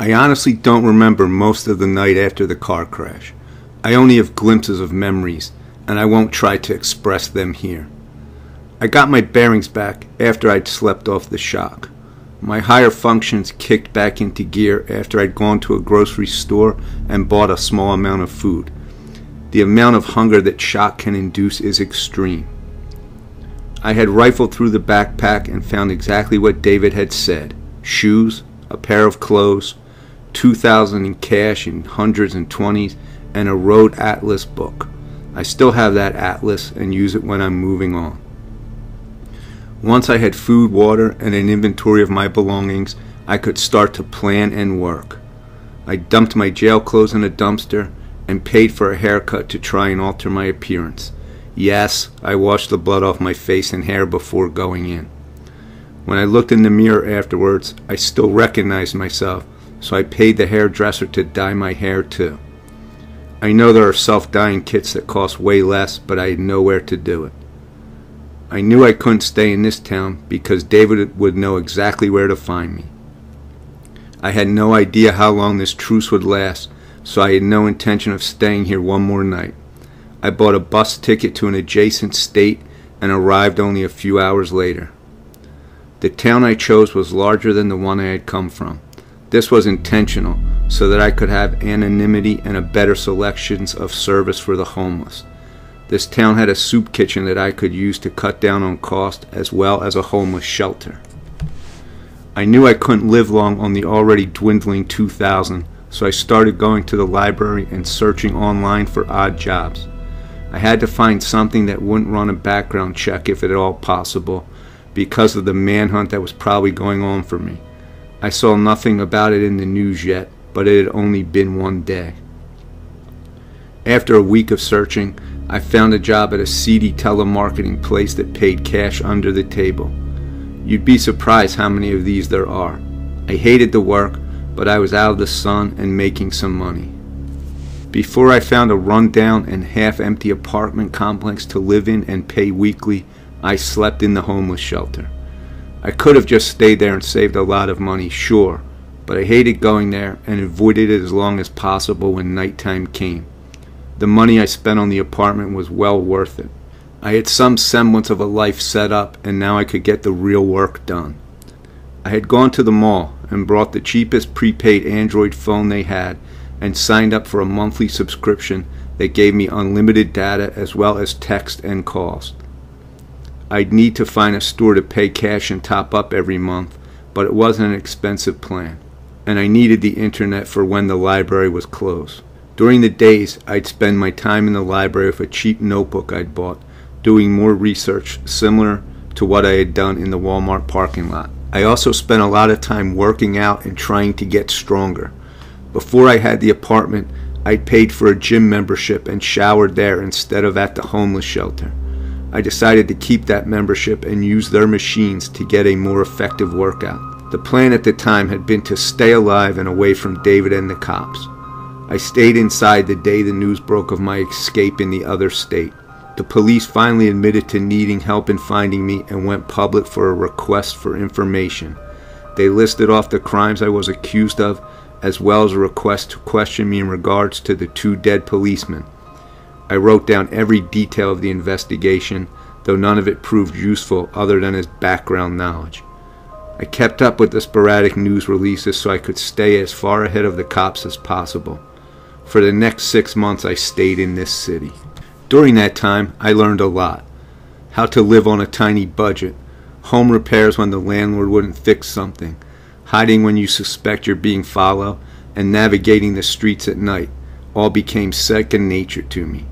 I honestly don't remember most of the night after the car crash. I only have glimpses of memories, and I won't try to express them here. I got my bearings back after I'd slept off the shock. My higher functions kicked back into gear after I'd gone to a grocery store and bought a small amount of food. The amount of hunger that shock can induce is extreme. I had rifled through the backpack and found exactly what David had said: shoes, a pair of clothes, $2,000 in cash in hundreds and twenties, and a road atlas book. I still have that atlas and use it when I'm moving on. Once I had food, water, and an inventory of my belongings, I could start to plan and work. I dumped my jail clothes in a dumpster and paid for a haircut to try and alter my appearance. Yes, I washed the blood off my face and hair before going in. When I looked in the mirror afterwards, I still recognized myself, so I paid the hairdresser to dye my hair too. I know there are self-dyeing kits that cost way less, but I had nowhere to do it. I knew I couldn't stay in this town because David would know exactly where to find me. I had no idea how long this truce would last, so I had no intention of staying here one more night. I bought a bus ticket to an adjacent state and arrived only a few hours later. The town I chose was larger than the one I had come from. This was intentional, so that I could have anonymity and a better selections of service for the homeless. This town had a soup kitchen that I could use to cut down on cost, as well as a homeless shelter. I knew I couldn't live long on the already dwindling $2,000, so I started going to the library and searching online for odd jobs. I had to find something that wouldn't run a background check if at all possible, because of the manhunt that was probably going on for me. I saw nothing about it in the news yet, but it had only been one day. After a week of searching, I found a job at a seedy telemarketing place that paid cash under the table. You'd be surprised how many of these there are. I hated the work, but I was out of the sun and making some money. Before I found a rundown and half-empty apartment complex to live in and pay weekly, I slept in the homeless shelter. I could have just stayed there and saved a lot of money, sure, but I hated going there and avoided it as long as possible when nighttime came. The money I spent on the apartment was well worth it. I had some semblance of a life set up, and now I could get the real work done. I had gone to the mall and brought the cheapest prepaid Android phone they had and signed up for a monthly subscription that gave me unlimited data as well as text and calls. I'd need to find a store to pay cash and top up every month, but it wasn't an expensive plan, and I needed the internet for when the library was closed. During the days, I'd spend my time in the library with a cheap notebook I'd bought, doing more research similar to what I had done in the Walmart parking lot. I also spent a lot of time working out and trying to get stronger. Before I had the apartment, I'd paid for a gym membership and showered there instead of at the homeless shelter. I decided to keep that membership and use their machines to get a more effective workout. The plan at the time had been to stay alive and away from David and the cops. I stayed inside the day the news broke of my escape in the other state. The police finally admitted to needing help in finding me and went public for a request for information. They listed off the crimes I was accused of, as well as a request to question me in regards to the 2 dead policemen. I wrote down every detail of the investigation, though none of it proved useful other than as background knowledge. I kept up with the sporadic news releases so I could stay as far ahead of the cops as possible. For the next 6 months I stayed in this city. During that time I learned a lot. How to live on a tiny budget, home repairs when the landlord wouldn't fix something, hiding when you suspect you're being followed, and navigating the streets at night all became second nature to me.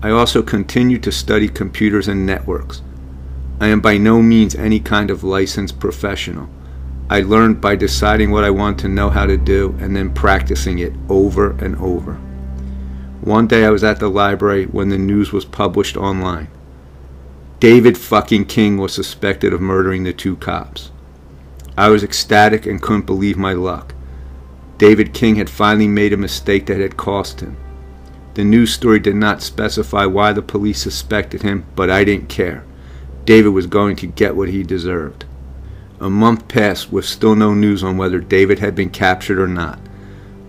I also continued to study computers and networks. I am by no means any kind of licensed professional. I learned by deciding what I wanted to know how to do and then practicing it over and over. One day I was at the library when the news was published online. David fucking King was suspected of murdering the 2 cops. I was ecstatic and couldn't believe my luck. David King had finally made a mistake that had cost him. The news story did not specify why the police suspected him, but I didn't care. David was going to get what he deserved. A month passed with still no news on whether David had been captured or not.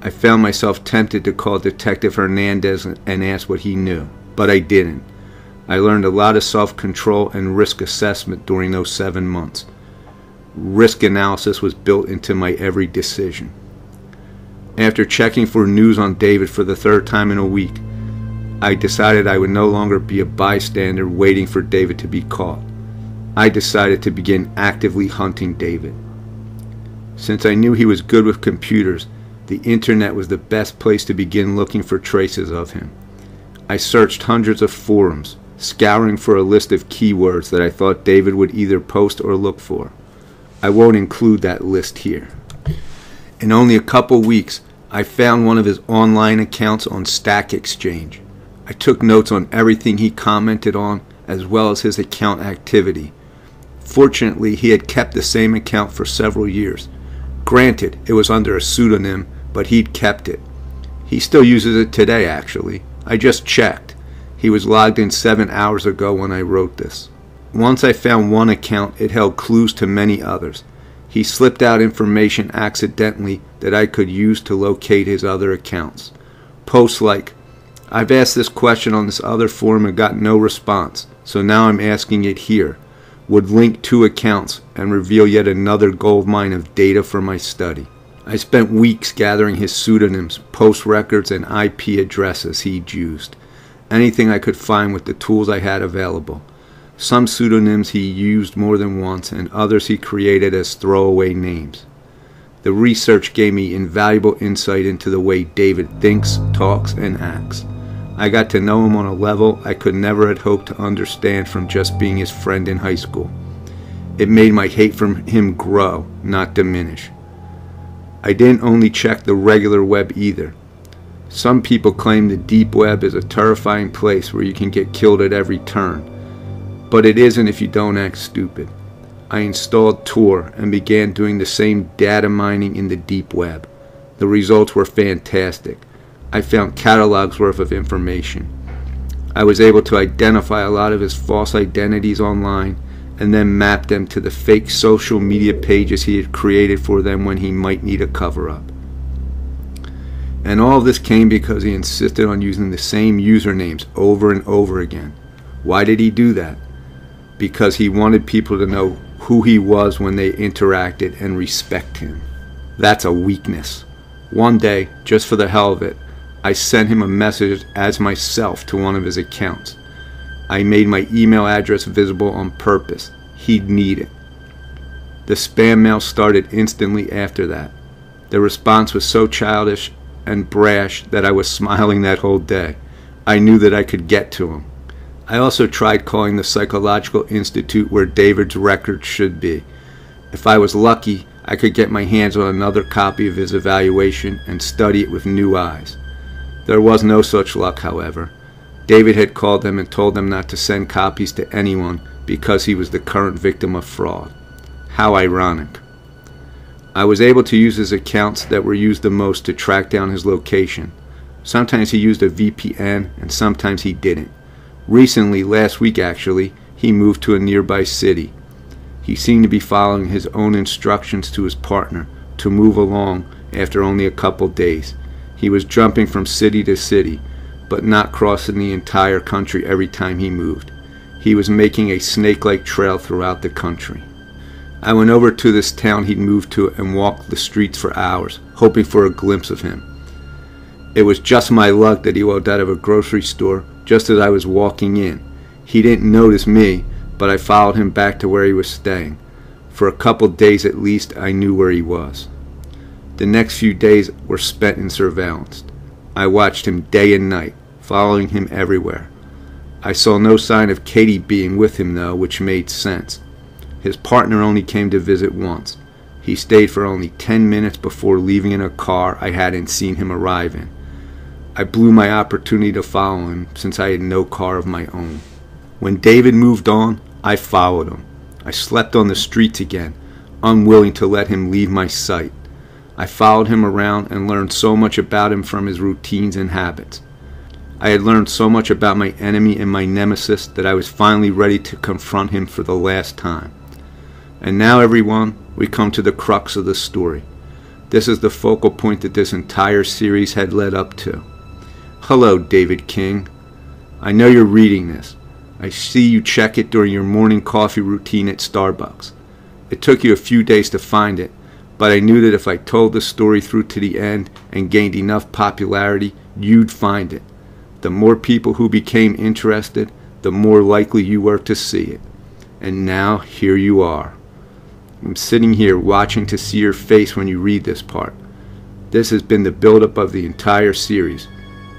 I found myself tempted to call Detective Hernandez and ask what he knew, but I didn't. I learned a lot of self-control and risk assessment during those 7 months. Risk analysis was built into my every decision. After checking for news on David for the 3rd time in a week, I decided I would no longer be a bystander waiting for David to be caught. I decided to begin actively hunting David. Since I knew he was good with computers, the internet was the best place to begin looking for traces of him. I searched hundreds of forums, scouring for a list of keywords that I thought David would either post or look for. I won't include that list here. In only a couple weeks, I found one of his online accounts on Stack Exchange. I took notes on everything he commented on, as well as his account activity. Fortunately, he had kept the same account for several years. Granted, it was under a pseudonym, but he'd kept it. He still uses it today, actually. I just checked. He was logged in 7 hours ago when I wrote this. Once I found one account, it held clues to many others. He slipped out information accidentally that I could use to locate his other accounts. Posts like, "I've asked this question on this other forum and got no response, so now I'm asking it here," would link 2 accounts and reveal yet another goldmine of data for my study. I spent weeks gathering his pseudonyms, post records, and IP addresses he'd used. Anything I could find with the tools I had available. Some pseudonyms he used more than once, and others he created as throwaway names. The research gave me invaluable insight into the way David thinks, talks, and acts. I got to know him on a level I could never have hoped to understand from just being his friend in high school. It made my hate for him grow, not diminish. I didn't only check the regular web either. Some people claim the deep web is a terrifying place where you can get killed at every turn. But it isn't if you don't act stupid. I installed Tor and began doing the same data mining in the deep web. The results were fantastic. I found catalogs worth of information. I was able to identify a lot of his false identities online and then map them to the fake social media pages he had created for them when he might need a cover-up. And all of this came because he insisted on using the same usernames over and over again. Why did he do that? Because he wanted people to know who he was when they interacted and respect him. That's a weakness. One day, just for the hell of it, I sent him a message as myself to one of his accounts. I made my email address visible on purpose. He'd need it. The spam mail started instantly after that. The response was so childish and brash that I was smiling that whole day. I knew that I could get to him. I also tried calling the Psychological Institute where David's records should be. If I was lucky, I could get my hands on another copy of his evaluation and study it with new eyes. There was no such luck, however. David had called them and told them not to send copies to anyone because he was the current victim of fraud. How ironic. I was able to use his accounts that were used the most to track down his location. Sometimes he used a VPN and sometimes he didn't. Recently, last week actually, he moved to a nearby city. He seemed to be following his own instructions to his partner to move along after only a couple days. He was jumping from city to city, but not crossing the entire country every time he moved. He was making a snake-like trail throughout the country. I went over to this town he'd moved to and walked the streets for hours, hoping for a glimpse of him. It was just my luck that he walked out of a grocery store just as I was walking in. He didn't notice me, but I followed him back to where he was staying. For a couple days at least, I knew where he was. The next few days were spent in surveillance. I watched him day and night, following him everywhere. I saw no sign of Katie being with him though, which made sense. His partner only came to visit once. He stayed for only 10 minutes before leaving in a car I hadn't seen him arrive in. I blew my opportunity to follow him since I had no car of my own. When David moved on, I followed him. I slept on the streets again, unwilling to let him leave my sight. I followed him around and learned so much about him from his routines and habits. I had learned so much about my enemy and my nemesis that I was finally ready to confront him for the last time. And now, everyone, we come to the crux of the story. This is the focal point that this entire series had led up to. Hello, David King. I know you're reading this. I see you check it during your morning coffee routine at Starbucks. It took you a few days to find it, but I knew that if I told the story through to the end and gained enough popularity, you'd find it. The more people who became interested, the more likely you were to see it. And now, here you are. I'm sitting here watching to see your face when you read this part. This has been the buildup of the entire series.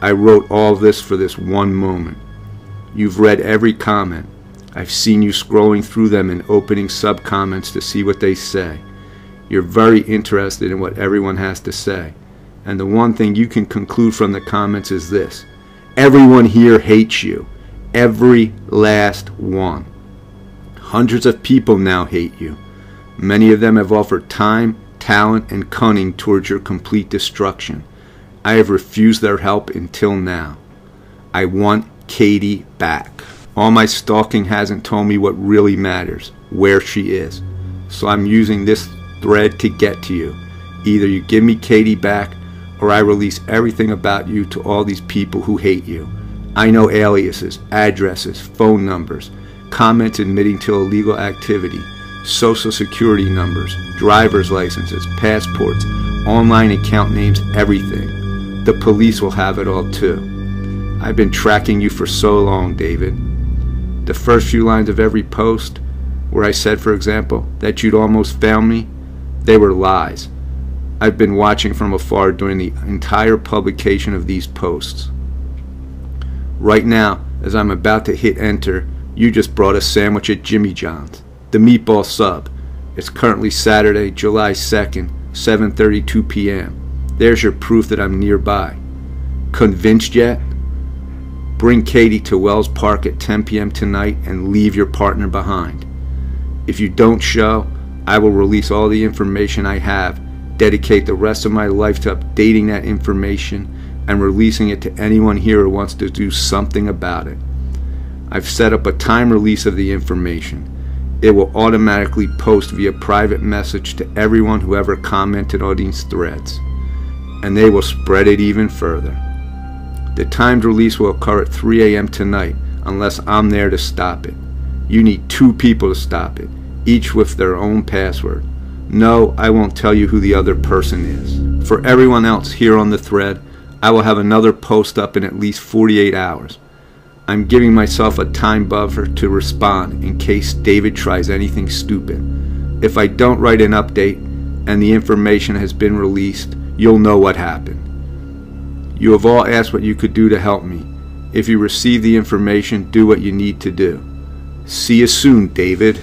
I wrote all this for this one moment. You've read every comment. I've seen you scrolling through them and opening sub-comments to see what they say. You're very interested in what everyone has to say. And the one thing you can conclude from the comments is this. Everyone here hates you. Every last one. Hundreds of people now hate you. Many of them have offered time, talent, and cunning towards your complete destruction. I have refused their help until now. I want Katie back. All my stalking hasn't told me what really matters, where she is. So I'm using this thread to get to you. Either you give me Katie back, or I release everything about you to all these people who hate you. I know aliases, addresses, phone numbers, comments admitting to illegal activity, social security numbers, driver's licenses, passports, online account names, everything. The police will have it all too. I've been tracking you for so long, David. The first few lines of every post, where I said, for example, that you'd almost found me, they were lies. I've been watching from afar during the entire publication of these posts. Right now, as I'm about to hit enter, you just brought a sandwich at Jimmy John's, the meatball sub. It's currently Saturday, July 2nd, 7:32 p.m. There's your proof that I'm nearby. Convinced yet? Bring Katie to Wells Park at 10 p.m. tonight and leave your partner behind. If you don't show, I will release all the information I have, dedicate the rest of my life to updating that information and releasing it to anyone here who wants to do something about it. I've set up a time release of the information. It will automatically post via private message to everyone who ever commented on these threads, and they will spread it even further. The timed release will occur at 3 a.m. tonight unless I'm there to stop it. You need 2 people to stop it, each with their own password. No, I won't tell you who the other person is. For everyone else here on the thread, I will have another post up in at least 48 hours. I'm giving myself a time buffer to respond in case David tries anything stupid. If I don't write an update and the information has been released, you'll know what happened. You have all asked what you could do to help me. If you receive the information, do what you need to do. See you soon, David.